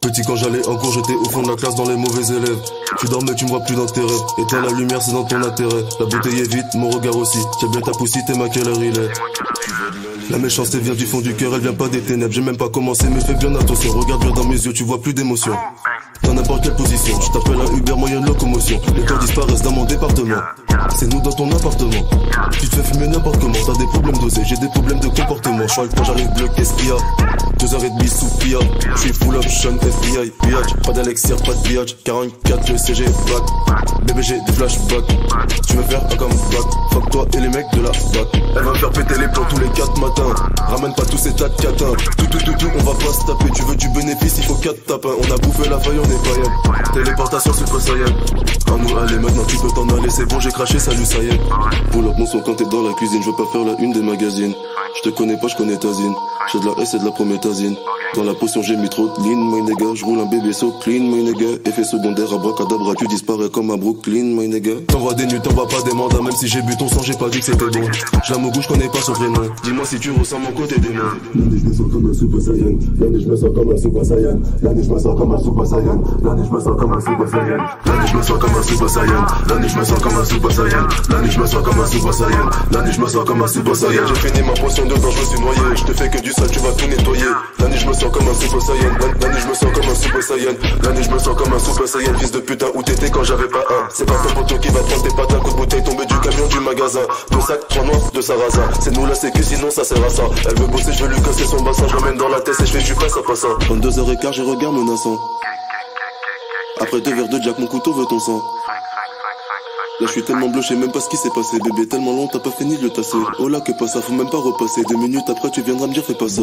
Petit quand j'allais en cours, j'étais au fond de la classe dans les mauvais élèves. Tu dormais, tu me vois plus dans tes rêves. Éteins la lumière, c'est dans ton intérêt. La bouteille est vide, mon regard aussi. Tiens bien ta poussite, t'es ma quelle heure il est. La méchanceté vient du fond du cœur, elle vient pas des ténèbres. J'ai même pas commencé, mais fais bien attention. Regarde bien dans mes yeux, tu vois plus d'émotion. Dans n'importe quelle position, je t'appelle un Uber, moyen de locomotion. Les corps disparaissent dans mon département. C'est nous dans ton appartement. Tu te fais fumer n'importe comment, t'as des problèmes d'oser, j'ai des problèmes de comportement. Je suis quand j'arrive bloc, qu'est-ce qu'il y a 2h30 sous PIA. Je suis full option FBI, biatch. Pas d'Alexir, pas de biatch. 44, le CG, back. Bébé, j'ai des flashbacks. Tu veux faire un comeback. Fuck toi et les mecs de la bac. Elle va me faire péter les plombs tous les 4 matins. Ramène pas tous ces tas de catins. Tout, on va pas se taper. Tu veux du bénéfice, il faut 4 tapins. On a bouffé la feuille, on est païenne. Téléportation, Super Saiyan. À nous, allez, maintenant tu peux t'en aller. C'est bon, j'ai craché, salut, ça y est. Pull up mon son quand t'es dans la cuisine. Je veux pas faire la une des magazines. Je te connais pas, je connais ta zine. J'ai de la S et de la prométhazine. Dans la potion j'ai mis trop de lean, my nigga. J'roule un bébé so clean, my nigga. Effet secondaire, abracadabra, tu disparais comme un Brooklyn, my nigga. T'envoies des nuits, t'envoies pas des mandats. Même si j'ai bu ton sang, j'ai pas dit que c'était bon. J'l'aime je connais pas son vrai nom. Dis-moi si tu ressens mon côté démon. L'année je me sens comme un Super Saiyan. L'année je me sens comme un Super Saiyan. L'année je me sens comme un Super Saiyan. L'année je me sens comme un Super Saiyan. L'année je me sens comme un Super Saiyan. L'année je me sens comme un Super Saiyan. L'année je me sens comme un Super Saiyan. L'année je me sens comme un Super Saiyan. J'ai fini ma potion dedans, je me suis noyé. Je te fais que du sale, tu vas tout nettoyer. L'année je me sens comme un Super Saiyan. L'année je me sens comme un Super Saiyan. L'année je me sens comme un Super Saiyan. Fils de putain, où t'étais quand j'avais pas un. C'est pas ton poteau qui va prendre tes patins. Coup de bouteille tombé du camion du magasin. 2 sacs, 3 noirs de sarrasin. C'est nous la sécu, sinon ça sert à ça. Elle veut bosser, je vais lui casser son bassin. Je l'emmène dans la tête et je fais, je suis face à face. 22h15, j'ai regard menaçant. Après 2 verres de Jack, mon couteau veut ton sang. Là je suis tellement bleu, je sais même pas ce qui s'est passé. Bébé tellement long, t'as pas fini de le tasser. Oh là que pas ça, faut même pas repasser. 2 minutes après tu viendras me dire fais pas ça.